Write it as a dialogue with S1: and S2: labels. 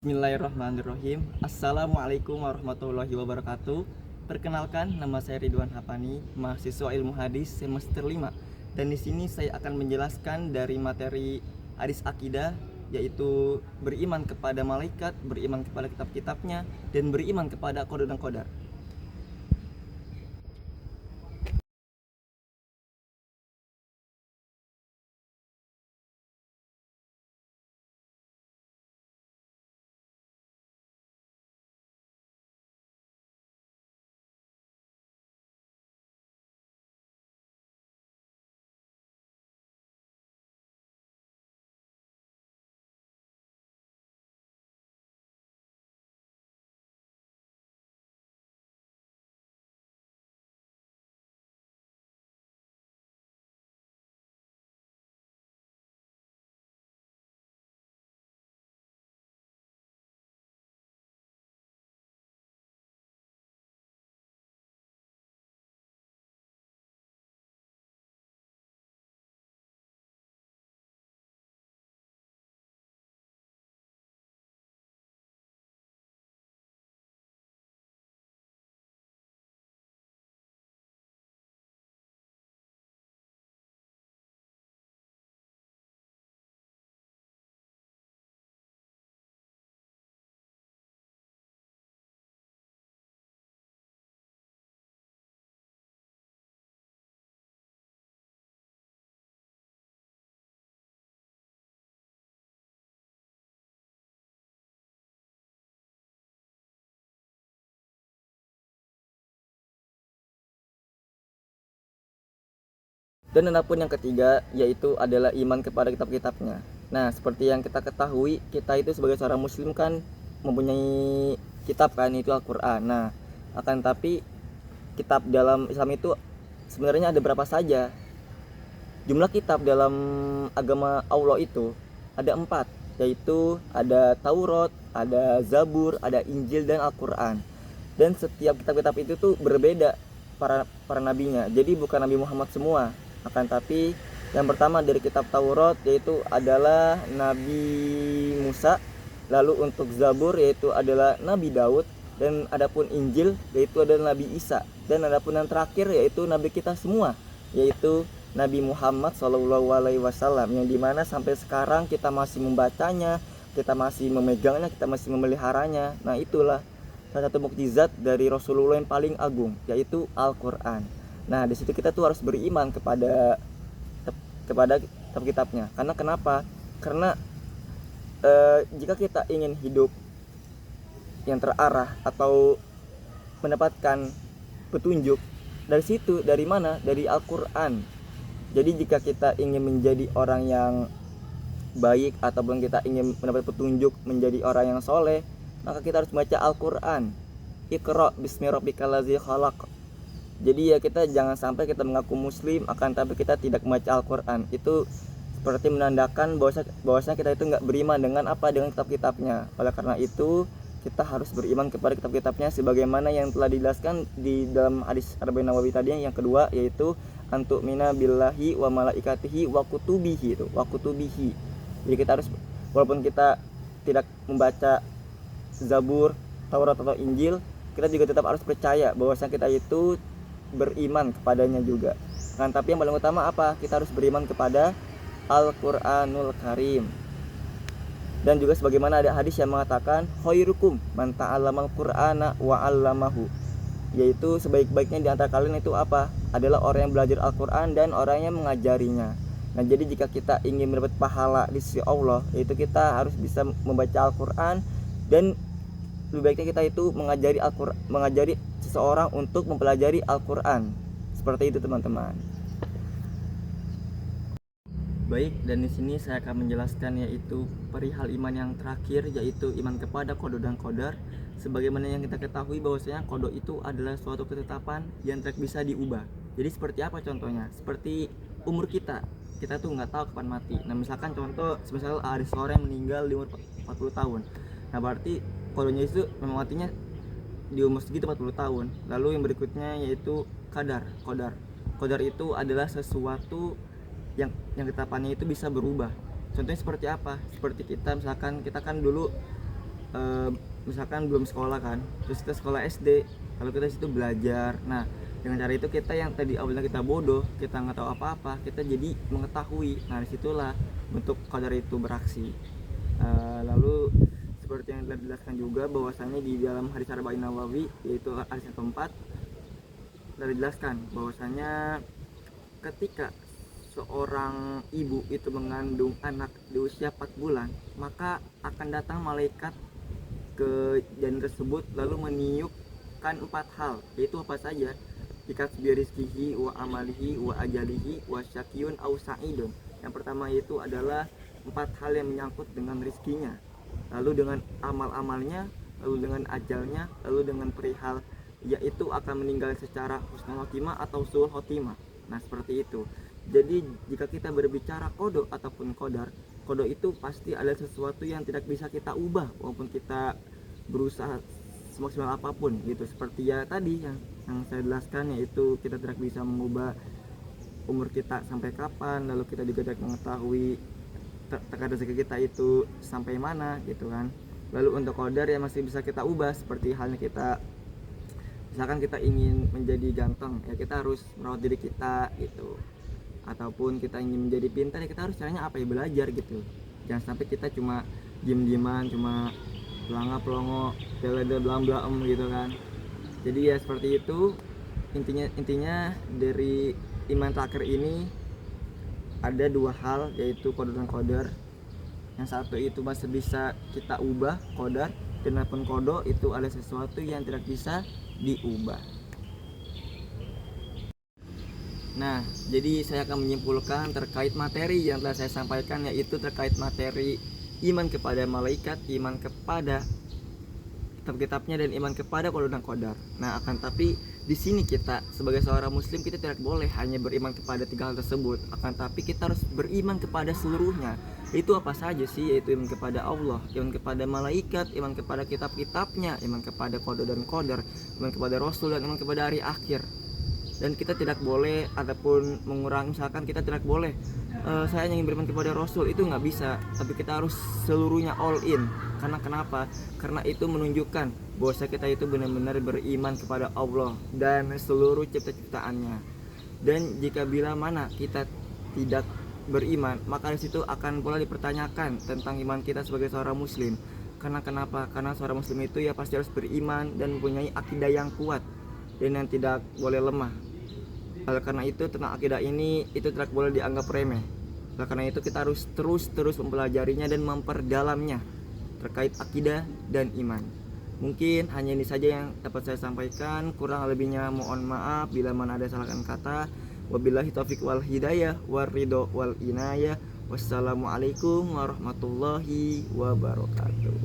S1: Bismillahirrahmanirrahim. Assalamualaikum warahmatullahi wabarakatuh. Perkenalkan, nama saya Ridwan Hapani, mahasiswa Ilmu Hadis semester 5. Dan di sini saya akan menjelaskan dari materi hadis akidah, yaitu beriman kepada malaikat, beriman kepada kitab-kitabnya, dan beriman kepada qada dan qadar. Dan adapun yang ketiga yaitu adalah iman kepada kitab-kitabnya. Nah, seperti yang kita ketahui, kita itu sebagai seorang muslim kan mempunyai kitab kan, itu Al-Qur'an. Nah, akan tapi kitab dalam Islam itu sebenarnya ada berapa saja? Jumlah kitab dalam agama Allah itu ada 4, yaitu ada Taurat, ada Zabur, ada Injil, dan Al-Quran. Dan setiap kitab-kitab itu tuh berbeda para nabinya. Jadi bukan Nabi Muhammad semua. Akan tapi yang pertama dari kitab Taurat yaitu adalah Nabi Musa. Lalu untuk Zabur yaitu adalah Nabi Daud. Dan adapun Injil yaitu adalah Nabi Isa. Dan adapun yang terakhir yaitu Nabi kita semua, yaitu Nabi Muhammad SAW, yang dimana sampai sekarang kita masih membacanya, kita masih memegangnya, kita masih memeliharanya. Nah, itulah salah satu mukjizat dari Rasulullah yang paling agung, yaitu Al-Quran. Nah, di situ kita tuh harus beriman kepada kitab-kitabnya. Karena kenapa? Karena jika kita ingin hidup yang terarah atau mendapatkan petunjuk dari situ, dari mana? Dari Al-Quran. Jadi jika kita ingin menjadi orang yang baik ataupun kita ingin mendapat petunjuk menjadi orang yang soleh, maka kita harus membaca Al-Quran. Iqra bismi rabbikal ladzi khalaq. Jadi ya, kita jangan sampai kita mengaku muslim akan tapi kita tidak membaca Al-Quran. Itu seperti menandakan bahwasanya kita itu nggak beriman dengan dengan kitab-kitabnya. Oleh karena itu kita harus beriman kepada kitab-kitabnya sebagaimana yang telah dijelaskan di dalam hadis Arba'in Nawawi tadi yang kedua, yaitu antu'mina billahi wa malaikatihi wa kutubihi Jadi kita harus, walaupun kita tidak membaca Zabur, Taurat atau Injil, kita juga tetap harus percaya bahwasanya kita itu beriman kepadanya juga. Kan tapi yang paling utama apa? Kita harus beriman kepada Al-Qur'anul Karim. Dan juga sebagaimana ada hadis yang mengatakan khairukum man ta'allamal Qur'ana wa 'allamahu, yaitu sebaik-baiknya di antara kalian itu apa? Adalah orang yang belajar Al-Qur'an dan orang yang mengajarinya. Nah, jadi jika kita ingin mendapat pahala di sisi Allah, yaitu kita harus bisa membaca Al-Qur'an, dan lebih baiknya kita itu mengajari seseorang untuk mempelajari Al-Qur'an. Seperti itu, teman-teman. Baik, dan di sini saya akan menjelaskan yaitu perihal iman yang terakhir, yaitu iman kepada qada dan qadar. Sebagaimana yang kita ketahui bahwasanya qada itu adalah suatu ketetapan yang tidak bisa diubah. Jadi seperti apa contohnya? Seperti umur kita tuh nggak tahu kapan mati. Nah, misalkan contoh, semisal ada seorang yang meninggal di umur 40 tahun. Nah, berarti qadanya itu memang matinya di umur segitu 40 tahun. Lalu yang berikutnya yaitu qadar. Qadar itu adalah sesuatu yang ketetapannya itu bisa berubah. Contohnya seperti apa? Seperti kita misalkan kita kan dulu misalkan belum sekolah kan, terus kita sekolah SD, kalau kita situ belajar. Nah, dengan cara itu kita yang tadi awalnya kita bodoh, kita nggak tahu apa-apa, kita jadi mengetahui. Nah, disitulah bentuk qadar itu beraksi. Lalu seperti yang telah dijelaskan juga bahwasanya di dalam hadis Arba'in Nawawi, yaitu hadis yang keempat, telah dijelaskan bahwasanya ketika seorang ibu itu mengandung anak di usia 4 bulan, maka akan datang malaikat ke janin tersebut lalu meniupkan 4 hal, yaitu apa saja? Bikasbi rizkihi wa amalihi wa ajalihi wa syakiyun au sa'idun. Yang pertama itu adalah 4 hal yang menyangkut dengan rizkinya, lalu dengan amal-amalnya, lalu dengan ajalnya, lalu dengan perihal yaitu akan meninggal secara husnul khotimah atau suul khotimah. Nah, seperti itu. Jadi jika kita berbicara kodok ataupun kodar, kodok itu pasti ada sesuatu yang tidak bisa kita ubah walaupun kita berusaha semaksimal apapun gitu. Seperti ya tadi yang saya jelaskan, yaitu kita tidak bisa mengubah umur kita sampai kapan, lalu kita juga tidak mengetahui tekanan rezeki kita itu sampai mana gitu kan. Lalu untuk kodar yang masih bisa kita ubah, seperti halnya kita misalkan kita ingin menjadi ganteng, ya kita harus merawat diri kita gitu. Ataupun kita ingin menjadi pintar, ya kita harus caranya apa, ya belajar gitu. Jangan sampai kita cuma diem-dieman, cuma pelongo pelede belam gitu kan. Jadi ya seperti itu intinya dari iman terakhir ini ada 2 hal, yaitu qadar dan qadar. Yang satu itu masih bisa kita ubah qadar, dan pun qada itu ada sesuatu yang tidak bisa diubah. Nah, jadi saya akan menyimpulkan terkait materi yang telah saya sampaikan, yaitu terkait materi iman kepada malaikat, iman kepada kitab-kitabnya, dan iman kepada qada dan qadar. Nah, akan tapi di sini kita sebagai seorang muslim, kita tidak boleh hanya beriman kepada 3 hal tersebut, akan tapi kita harus beriman kepada seluruhnya. Itu apa saja sih? Yaitu iman kepada Allah, iman kepada malaikat, iman kepada kitab-kitabnya, iman kepada qada dan qadar, iman kepada Rasul, dan iman kepada hari akhir. Dan kita tidak boleh ataupun mengurangi, misalkan kita tidak boleh saya ingin beriman kepada Rasul, itu nggak bisa, tapi kita harus seluruhnya all in. Karena kenapa? Karena itu menunjukkan bahwa kita itu benar-benar beriman kepada Allah dan seluruh cipta-ciptaannya. Dan jika bila mana kita tidak beriman, maka di situ akan pula dipertanyakan tentang iman kita sebagai seorang muslim. Karena kenapa? Karena seorang muslim itu ya pasti harus beriman dan mempunyai akidah yang kuat dan yang tidak boleh lemah. Oleh karena itu tentang akidah ini itu tidak boleh dianggap remeh. Oleh karena itu kita harus terus mempelajarinya dan memperdalamnya terkait akidah dan iman. Mungkin hanya ini saja yang dapat saya sampaikan, kurang lebihnya mohon maaf bila mana ada salahkan kata. Wabillahi taufiq wal hidayah waridho wal inayah. Wassalamualaikum warahmatullahi wabarakatuh.